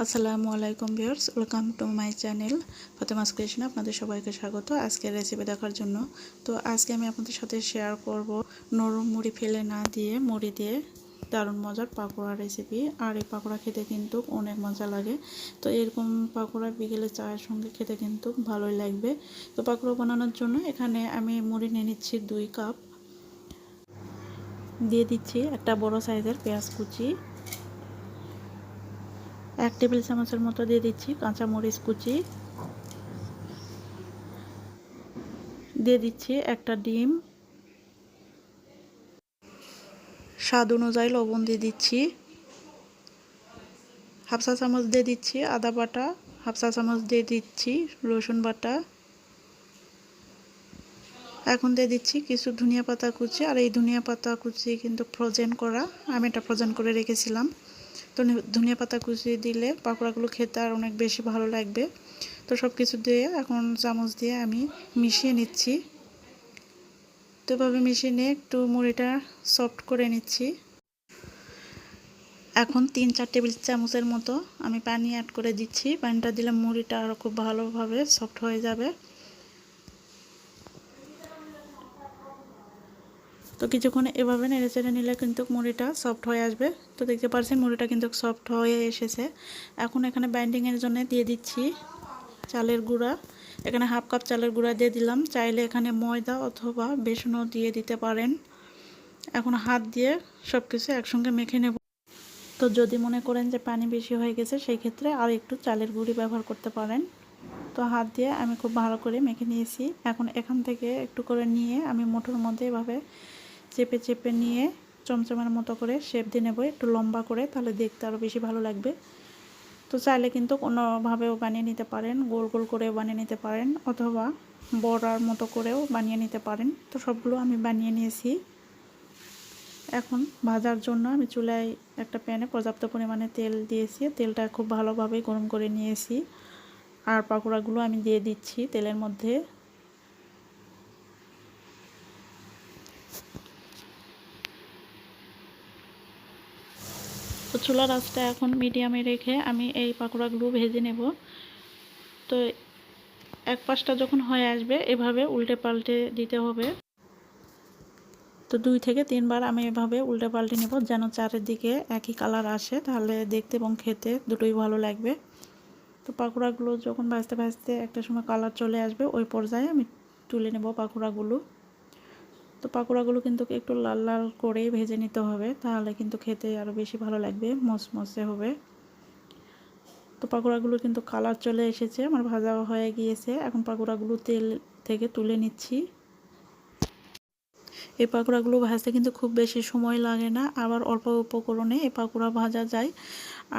আসসালামু আলাইকুম viewers, welcome to my channel Fatema's creation. আপনাদের সবাইকে স্বাগত আজকের রেসিপি দেখার জন্য। তো আজকে আমি আপনাদের সাথে শেয়ার করব নরম মুড়ি ফেলে না দিয়ে মুড়ি দিয়ে দারুণ মজার পাকোড়া রেসিপি। আর এই পাকোড়া খেতে কিন্তু অনেক মজা লাগে। তো এরকম পাকোড়া বিকেলে চায়ের সঙ্গে খেতে কিন্তু ভালোই লাগবে। তো পাকোড়া বানানোর জন্য এখানে আমি মুড়ি নিয়ে নিচ্ছি 2 কাপ। দিয়ে দিচ্ছি একটা বড় সাইজের পেঁয়াজ কুচি, 1 টেবিল চামচের মতো দিয়ে দিচ্ছি কাঁচা মরিচ কুচি, দিয়ে দিচ্ছি একটা ডিম, স্বাদ অনুযায়ী লবণ দিয়ে দিচ্ছি, হাফ চা চামচ দিয়ে দিচ্ছি আদা বাটা, হাফ চা চামচ দিয়ে দিচ্ছি রসুন বাটা। এখন দিয়ে দিচ্ছি কিছু ধনিয়া পাতা কুচি। আর এই ধনিয়া পাতা কুচি কিন্তু ফ্রোজেন করা, আমি এটা ফ্রোজেন করে রেখেছিলাম। তো ধনিয়া পাতা কুচি দিলে পাকোড়াগুলো খেতে আর অনেক বেশি ভালো লাগবে। তো সব কিছু দিয়ে এখন চামচ দিয়ে আমি মিশিয়ে নিচ্ছি। তো এভাবে মিশিয়ে নিয়ে একটু মুড়িটা সফট করে নিচ্ছি। এখন 3-4 টেবিল চামচের মতো আমি পানি অ্যাড করে দিচ্ছি। পানিটা দিলে মুড়িটা আরও খুব ভালোভাবে সফট হয়ে যাবে। তো কিছুক্ষণ এভাবে নেড়েচেড়ে নিলে কিন্তু মুড়িটা সফট হয়ে আসবে। তো দেখতে পাচ্ছেন মুড়িটা কিন্তু সফট হয়ে এসেছে। এখন এখানে বাইন্ডিংয়ের জন্য দিয়ে দিচ্ছি চালের গুঁড়া। এখানে হাফ কাপ চালের গুঁড়া দিয়ে দিলাম। চাইলে এখানে ময়দা অথবা বেসনও দিয়ে দিতে পারেন। এখন হাত দিয়ে সব কিছু একসঙ্গে মেখে নেব। তো যদি মনে করেন যে পানি বেশি হয়ে গেছে সেই ক্ষেত্রে আর একটু চালের গুঁড়ি ব্যবহার করতে পারেন। তো হাত দিয়ে আমি খুব ভালো করে মেখে নিয়েছি। এখন এখান থেকে একটু করে নিয়ে আমি মুঠোর মধ্যে এভাবে চেপে চেপে নিয়ে চমচমের মতো করে শেপ দিয়ে নেব, একটু লম্বা করে, তাহলে দেখতে আরও বেশি ভালো লাগবে। তো চাইলে কিন্তু কোনোভাবেও বানিয়ে নিতে পারেন, গোল গোল করেও বানিয়ে নিতে পারেন অথবা বড়ার মতো করেও বানিয়ে নিতে পারেন। তো সবগুলো আমি বানিয়ে নিয়েছি। এখন ভাজার জন্য আমি চুলায় একটা প্যানে পর্যাপ্ত পরিমাণে তেল দিয়েছি। তেলটা খুব ভালোভাবে গরম করে নিয়েছি। আর পাকোড়াগুলো আমি দিয়ে দিচ্ছি তেলের মধ্যে। তো চুলার আঁচটা এখন মিডিয়ামে রেখে আমি এই পাকোড়াগুলো ভেজে নেব। তো এক পাশটা যখন হয়ে আসবে এভাবে উল্টে পাল্টে দিতে হবে। তো 2 থেকে 3 বার আমি এভাবে উল্টে পাল্টে নেব যেন চারিদিকে একই কালার আসে, তাহলে দেখতে এবং খেতে দুটোই ভালো লাগবে। তো পাকোড়াগুলো যখন ভাজতে ভাজতে একটা সময় কালার চলে আসবে, ওই পর্যায়ে আমি তুলে নেব পাকোড়াগুলো। তো পাকোড়াগুলো কিন্তু একটু লাল লাল করে ভেজে নিতে হবে, তাহলে কিন্তু খেতে আরও বেশি ভালো লাগবে, মচমচে হবে। তো পাকোড়াগুলো কিন্তু কালার চলে এসেছে, আমার ভাজা হয়ে গিয়েছে। এখন পাকোড়াগুলো তেল থেকে তুলে নিচ্ছি। এই পাকোড়াগুলো ভাজতে কিন্তু খুব বেশি সময় লাগে না, আবার অল্প উপকরণে এই পাকোড়া ভাজা যায়।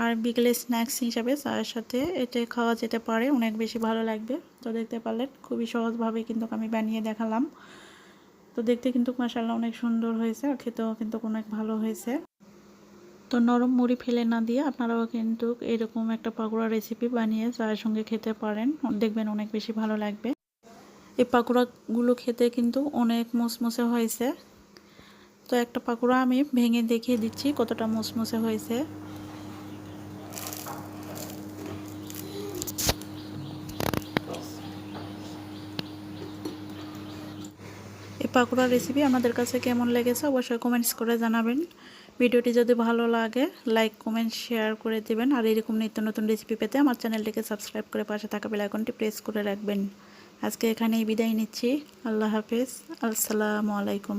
আর বিকেলে স্ন্যাক্স হিসাবে চায়ের সাথে এটা খাওয়া যেতে পারে, অনেক বেশি ভালো লাগবে। তো দেখতে পারলেন খুবই সহজভাবে কিন্তু আমি বানিয়ে দেখালাম। তো দেখতে কিন্তু মাশাআল্লাহ অনেক সুন্দর হয়েছে, আর খেতেও কিন্তু অনেক ভালো হয়েছে। তো নরম মুড়ি ফেলে না দিয়ে আপনারাও কিন্তু এরকম একটা পাকোড়া রেসিপি বানিয়ে চায়ের সঙ্গে খেতে পারেন, দেখবেন অনেক বেশি ভালো লাগবে। এই পাকোড়াগুলো খেতে কিন্তু অনেক মুচমুচে হয়েছে। তো একটা পাকোড়া আমি ভেঙে দেখিয়ে দিচ্ছি কতটা মুচমুচে হয়েছে। এই পাকোড়া রেসিপি আপনাদের কাছে কেমন লেগেছে অবশ্যই কমেন্টস করে জানাবেন। ভিডিওটি যদি ভালো লাগে লাইক কমেন্ট শেয়ার করে দেবেন। আর এরকম নিত্য নতুন রেসিপি পেতে আমার চ্যানেলটিকে সাবস্ক্রাইব করে পাশে থাকা বেল আইকনটি প্রেস করে রাখবেন। আজকে এখানেই বিদায় নিচ্ছি। আল্লাহ হাফেজ। আসসালামু আলাইকুম।